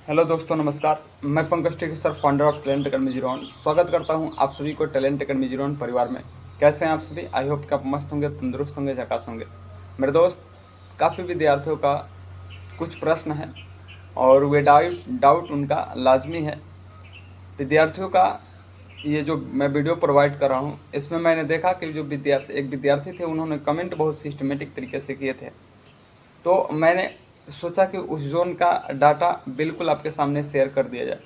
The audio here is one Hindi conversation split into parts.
हेलो दोस्तों, नमस्कार। मैं Pankaj Teki sir, founder of talent academy जीरोन, स्वागत करता हूं आप सभी को टैलेंट अकेडमी जीरोन परिवार में। कैसे हैं आप सभी? आई होप कि आप मस्त होंगे, तंदुरुस्त होंगे, झकास होंगे। मेरे दोस्त, काफ़ी विद्यार्थियों का कुछ प्रश्न है और वे डाउट उनका लाजमी है। विद्यार्थियों का ये जो मैं वीडियो प्रोवाइड कर रहा हूँ, इसमें मैंने देखा कि जो एक विद्यार्थी थे, उन्होंने कमेंट बहुत सिस्टमेटिक तरीके से किए थे। तो मैंने सोचा कि उस जोन का डाटा बिल्कुल आपके सामने शेयर कर दिया जाए,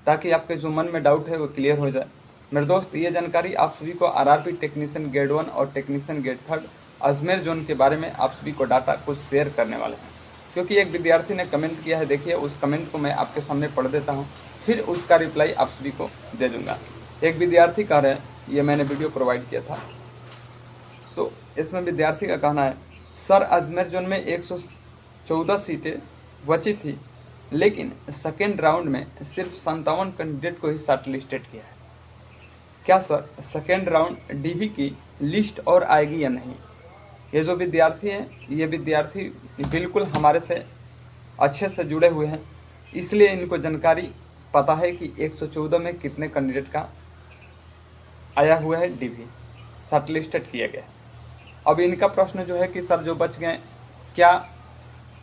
ताकि आपके जो मन में डाउट है वो क्लियर हो जाए। मेरे दोस्त, ये जानकारी आप सभी को आरआरबी टेक्नीशियन ग्रेड 1 और टेक्नीशियन ग्रेड 3 अजमेर जोन के बारे में आप सभी को डाटा कुछ शेयर करने वाले हैं, क्योंकि एक विद्यार्थी ने कमेंट किया है। देखिए, उस कमेंट को मैं आपके सामने पढ़ देता हूँ, फिर उसका रिप्लाई आप सभी को दे दूँगा। एक विद्यार्थी कह रहे हैं, ये मैंने वीडियो प्रोवाइड किया था, तो इसमें विद्यार्थी का कहना है, सर अजमेर जोन में 114 सीटें बची थी, लेकिन सेकेंड राउंड में सिर्फ 57 कैंडिडेट को ही शॉर्ट लिस्टेड किया है। क्या सर सेकेंड राउंड डीवी की लिस्ट और आएगी या नहीं? ये जो विद्यार्थी हैं, ये विद्यार्थी बिल्कुल हमारे से अच्छे से जुड़े हुए हैं, इसलिए इनको जानकारी पता है कि 114 में कितने कैंडिडेट का आया हुआ है, डीवी शॉर्ट लिस्टेड किया गया है। अब इनका प्रश्न जो है कि सर जो बच गए, क्या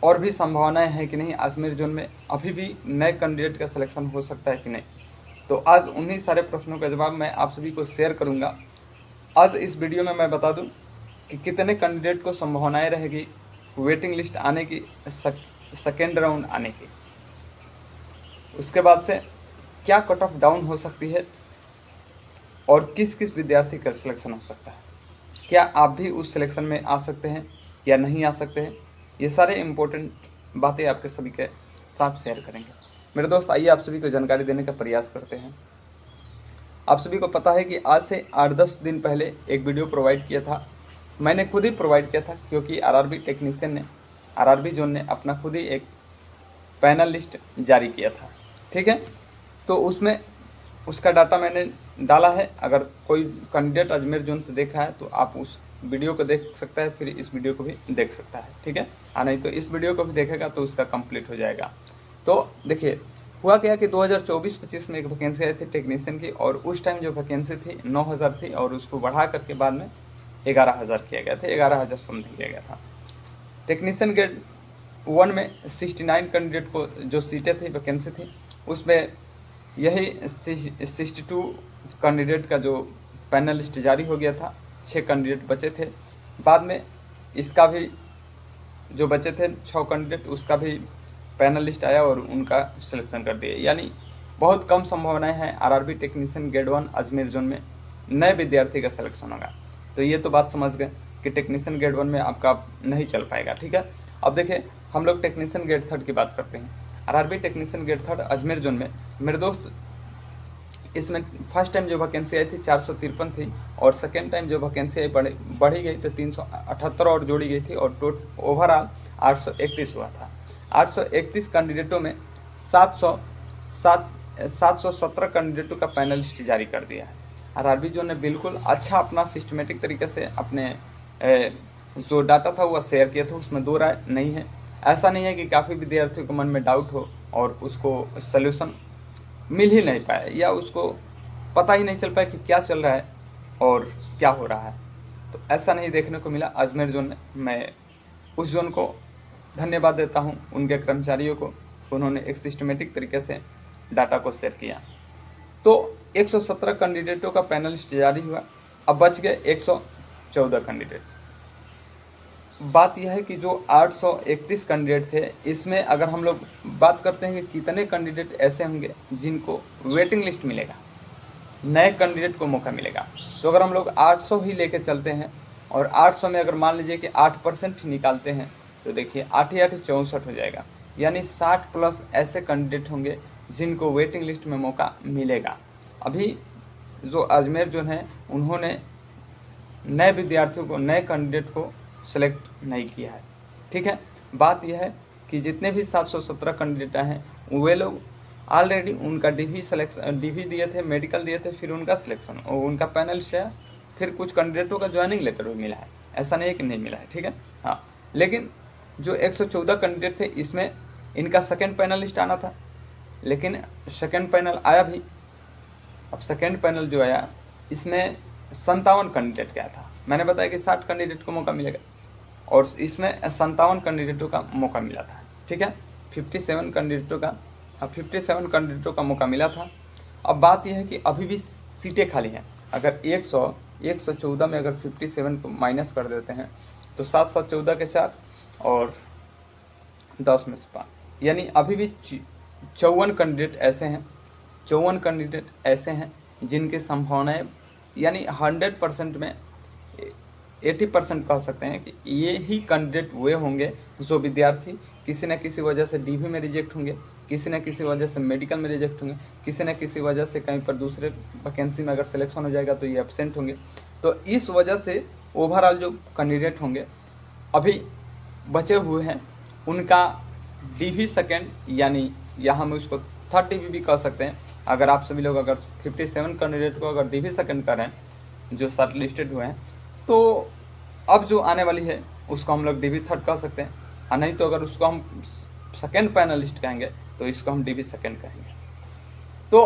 और भी संभावनाएं हैं कि नहीं अजमेर जोन में अभी भी नए कैंडिडेट का सिलेक्शन हो सकता है कि नहीं? तो आज उन्हीं सारे प्रश्नों का जवाब मैं आप सभी को शेयर करूंगा। आज इस वीडियो में मैं बता दूं कि कितने कैंडिडेट को संभावनाएं रहेगी वेटिंग लिस्ट आने की, सेकेंड राउंड आने की। उसके बाद से क्या कट ऑफ डाउन हो सकती है और किस किस विद्यार्थी का सिलेक्शन हो सकता है। क्या आप भी उस सिलेक्शन में आ सकते हैं या नहीं आ सकते हैं? ये सारे इम्पोर्टेंट बातें आपके सभी के साथ शेयर करेंगे। मेरे दोस्त, आइए आप सभी को जानकारी देने का प्रयास करते हैं। आप सभी को पता है कि आज से 8-10 दिन पहले एक वीडियो प्रोवाइड किया था, मैंने खुद ही प्रोवाइड किया था, क्योंकि आरआरबी टेक्नीशियन ने, आरआरबी जोन ने अपना खुद ही एक पैनल लिस्ट जारी किया था। ठीक है, तो उसमें उसका डाटा मैंने डाला है। अगर कोई कैंडिडेट अजमेर जोन से देख रहा है तो आप उस वीडियो को देख सकता है, फिर इस वीडियो को भी देख सकता है। ठीक है, नहीं तो इस वीडियो को भी देखेगा तो उसका कंप्लीट हो जाएगा। तो देखिए, हुआ क्या कि 2024-25 में एक वैकेंसी आई थी टेक्नीशियन की, और उस टाइम जो वैकेंसी थी 9,000 थी, और उसको बढ़ा करके बाद में 11,000 किया गया था, 11,000 समथिंग किया गया था। टेक्नीशियन ग्रेड 1 में 69 कैंडिडेट को जो सीटें थी, वैकेंसी थी, उसमें यही 62 कैंडिडेट का जो पैनल लिस्ट जारी हो गया था। 6 कैंडिडेट बचे थे। बाद में इसका भी जो बचे थे 6 कैंडिडेट, उसका भी पैनल लिस्ट आया और उनका सिलेक्शन कर दिया। यानी बहुत कम संभावनाएं हैं RRB technician grade 1 Ajmer zone में नए विद्यार्थी का सिलेक्शन होगा। तो ये तो बात समझ गए कि टेक्नीशियन ग्रेड 1 में आपका नहीं चल पाएगा। ठीक है, अब देखिए, हम लोग टेक्नीशियन ग्रेड 3 की बात करते हैं। RRB technician grade 3 Ajmer zone में मेरे दोस्त, इसमें फर्स्ट टाइम जो वैकेंसी आई थी 453 थी, और सेकेंड टाइम जो वैकेंसी आई बढ़ी गई तो 378 और जोड़ी गई थी, और ओवरऑल 831 हुआ था। 831 कैंडिडेटों में 717 कैंडिडेटों का पैनलिस्ट जारी कर दिया है। आरआरबी जो ने बिल्कुल अच्छा अपना सिस्टमेटिक तरीके से अपने जो डाटा था वो शेयर किया था, उसमें दो राय नहीं है। ऐसा नहीं है कि काफ़ी विद्यार्थियों के मन में डाउट हो और उसको सल्यूशन मिल ही नहीं पाया, या उसको पता ही नहीं चल पाया कि क्या चल रहा है और क्या हो रहा है। तो ऐसा नहीं देखने को मिला अजमेर जोन में। मैं उस जोन को धन्यवाद देता हूं, उनके कर्मचारियों को, उन्होंने एक सिस्टमेटिक तरीके से डाटा को शेयर किया। तो 117 कैंडिडेटों का पैनलिस्ट जारी हुआ, अब बच गए 114 कैंडिडेट। बात यह है कि जो 831 कैंडिडेट थे, इसमें अगर हम लोग बात करते हैं कि कितने कैंडिडेट ऐसे होंगे जिनको वेटिंग लिस्ट मिलेगा, नए कैंडिडेट को मौका मिलेगा, तो अगर हम लोग 800 ही लेके चलते हैं, और 800 में अगर मान लीजिए कि 8% ही निकालते हैं, तो देखिए 8 8 64 हो जाएगा। यानी 60+ ऐसे कैंडिडेट होंगे जिनको वेटिंग लिस्ट में मौका मिलेगा। अभी जो अजमेर जो है, उन्होंने नए विद्यार्थियों को, नए कैंडिडेट को सेलेक्ट नहीं किया है। ठीक है, बात यह है कि जितने भी 717 कैंडिडेट हैं, वे लोग ऑलरेडी उनका डीवी दिए थे, मेडिकल दिए थे, फिर उनका सिलेक्शन और उनका पैनल से, फिर कुछ कैंडिडेटों का ज्वाइनिंग लेटर भी मिला है। ऐसा नहीं है कि नहीं मिला है। ठीक है, हाँ, लेकिन जो 114 कैंडिडेट थे, इसमें इनका सेकेंड पैनल लिस्ट आना था, लेकिन सेकेंड पैनल आया भी। अब सेकेंड पैनल जो आया इसमें 57 कैंडिडेट क्या था, मैंने बताया कि 60 कैंडिडेट को मौका मिलेगा और इसमें 57 कैंडिडेटों का मौका मिला था। ठीक है, 57 कैंडिडेटों का मौका मिला था। अब बात यह है कि अभी भी सीटें खाली हैं। अगर 114 में अगर 57 को माइनस कर देते हैं तो 7 7 14 के 4 और 10 में से 5, यानी अभी भी 54 कैंडिडेट ऐसे हैं जिनकी संभावनाएं यानी 100% में 80% कह सकते हैं कि ये ही कैंडिडेट वे होंगे जो विद्यार्थी किसी न किसी वजह से डीवी में रिजेक्ट होंगे, किसी न किसी वजह से मेडिकल में रिजेक्ट होंगे, किसी न किसी वजह से कहीं पर दूसरे वैकेंसी में अगर सिलेक्शन हो जाएगा तो ये एब्सेंट होंगे। तो इस वजह से ओवरऑल जो कैंडिडेट होंगे अभी बचे हुए हैं उनका डीवी सेकेंड, यानी यहाँ हम उसको थर्ड डीवी भी कह सकते हैं। अगर आप सभी लोग अगर 57 कैंडिडेट को अगर डीवी सेकेंड करें जो शॉर्ट लिस्टेड हुए हैं, तो अब जो आने वाली है उसको हम लोग डीवी थर्ड कह सकते हैं, और नहीं तो अगर उसको हम सेकेंड पैनलिस्ट कहेंगे तो इसको हम डीवी सेकेंड कहेंगे। तो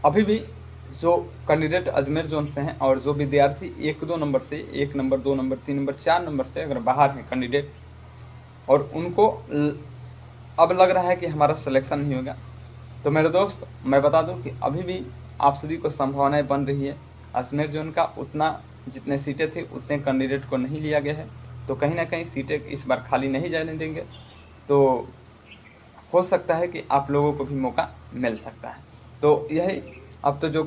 अभी भी जो कैंडिडेट अजमेर जोन से हैं और जो विद्यार्थी 1-2 नंबर से 1 नंबर 2 नंबर 3 नंबर 4 नंबर से अगर बाहर हैं कैंडिडेट और उनको अब लग रहा है कि हमारा सिलेक्शन नहीं होगा, तो मेरे दोस्त मैं बता दूं कि अभी भी आप सभी को संभावनाएं बन रही है। अजमेर जोन का उतना जितने सीटें थी उतने कैंडिडेट को नहीं लिया गया है, तो कहीं ना कहीं सीटें इस बार खाली नहीं जाने देंगे। तो हो सकता है कि आप लोगों को भी मौका मिल सकता है। तो यही अब तो जो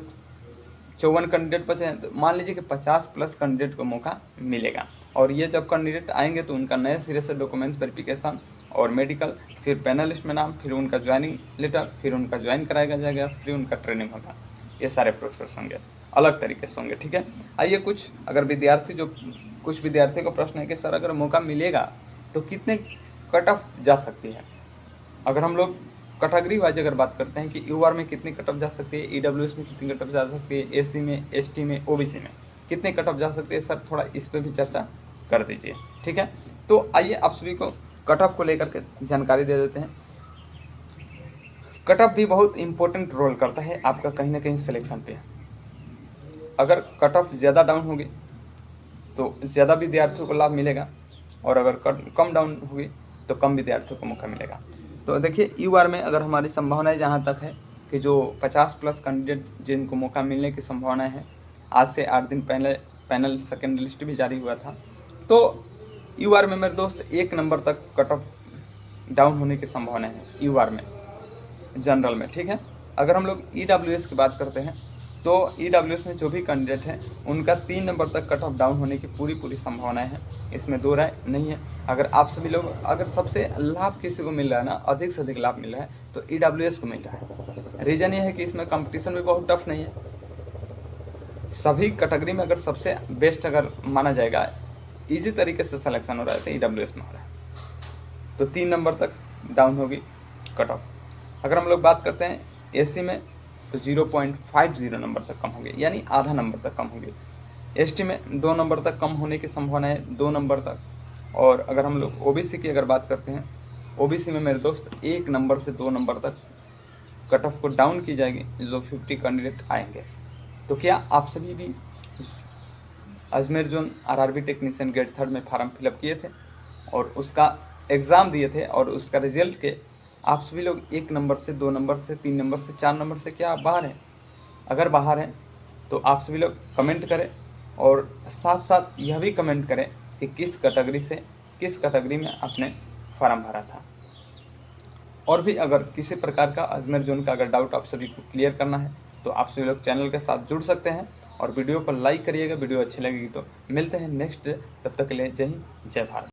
54 कैंडिडेट बचे हैं, तो मान लीजिए कि 50+ कैंडिडेट को मौका मिलेगा। और ये जब कैंडिडेट आएंगे तो उनका नए सिरे से डॉक्यूमेंट्स वेरिफिकेशन और मेडिकल, फिर पैनल लिस्ट में नाम, फिर उनका ज्वाइनिंग लेटर, फिर उनका ज्वाइन कराया जाएगा, फिर उनका ट्रेनिंग होगा। ये सारे प्रोसेस होंगे, अलग तरीके से होंगे। ठीक है, आइए कुछ विद्यार्थी को प्रश्न है कि सर अगर मौका मिलेगा तो कितने कट ऑफ जा सकती है। अगर हम लोग कैटेगरी वाइज अगर बात करते हैं कि यूआर में कितनी कट ऑफ जा सकती है, ईडब्ल्यूएस में कितनी कट ऑफ जा सकती है, एसी में, एसटी में, ओबीसी में कितनी कट ऑफ जा सकती है, सर थोड़ा इस पर भी चर्चा कर दीजिए। ठीक है, तो आइए आप सभी को कट ऑफ को लेकर के जानकारी दे देते हैं। कट ऑफ भी बहुत इंपॉर्टेंट रोल करता है आपका कहीं ना कहीं सिलेक्शन पे। अगर कट ऑफ ज़्यादा डाउन होगी तो ज़्यादा विद्यार्थियों को लाभ मिलेगा, और अगर कम डाउन होगी तो कम विद्यार्थियों को मौका मिलेगा। तो देखिए यूआर में अगर हमारी संभावनाएं जहाँ तक है कि जो 50+ कैंडिडेट जिनको मौका मिलने की संभावनाएं है, आज से 8 दिन पहले पैनल सेकेंड लिस्ट भी जारी हुआ था, तो यूआर में मेरे दोस्त 1 नंबर तक कट ऑफ डाउन होने की संभावना है यूआर में, जनरल में। ठीक है, अगर हम लोग ईडब्ल्यूएस की बात करते हैं तो ईडब्ल्यूएस में जो भी कैंडिडेट हैं उनका 3 नंबर तक कट ऑफ डाउन होने की पूरी संभावनाएं हैं, इसमें दो राय नहीं है। अगर आप सभी लोग अगर सबसे लाभ किसी को मिल रहा है ना, अधिक से अधिक लाभ मिल रहा है तो ईडब्ल्यूएस को मिल रहा है। रीज़न ये है कि इसमें कंपटीशन भी बहुत टफ नहीं है, सभी कैटेगरी में अगर सबसे बेस्ट अगर माना जाएगा, ईजी तरीके से सिलेक्शन हो रहा है तो ईडब्ल्यूएस में हो रहा है। तो 3 नंबर तक डाउन होगी कट ऑफ। अगर हम लोग बात करते हैं एसी में तो 0.50 नंबर तक कम होगी, यानी आधा नंबर तक कम होगी। एसटी में 2 नंबर तक कम होने की संभावना है, 2 नंबर तक। और अगर हम लोग ओबीसी की अगर बात करते हैं, ओबीसी में मेरे दोस्त 1 नंबर से 2 नंबर तक कट ऑफ को डाउन की जाएगी, जो 50 कैंडिडेट आएंगे। तो क्या आप सभी भी Ajmer zone RRB technician grade 3 में फॉर्म फिलअप किए थे और उसका एग्ज़ाम दिए थे और उसका रिजल्ट के आप सभी लोग 1 नंबर से 2 नंबर से 3 नंबर से 4 नंबर से क्या आप बाहर हैं? अगर बाहर हैं तो आप सभी लोग कमेंट करें, और साथ साथ यह भी कमेंट करें कि किस कैटेगरी में आपने फॉर्म भरा था। और भी अगर किसी प्रकार का अजमेर जोन का अगर डाउट आप सभी को क्लियर करना है तो आप सभी लोग चैनल के साथ जुड़ सकते हैं, और वीडियो को लाइक करिएगा। वीडियो अच्छी लगेगी तो मिलते हैं नेक्स्ट, तब तक के लिए जय हिंद, जय भारत।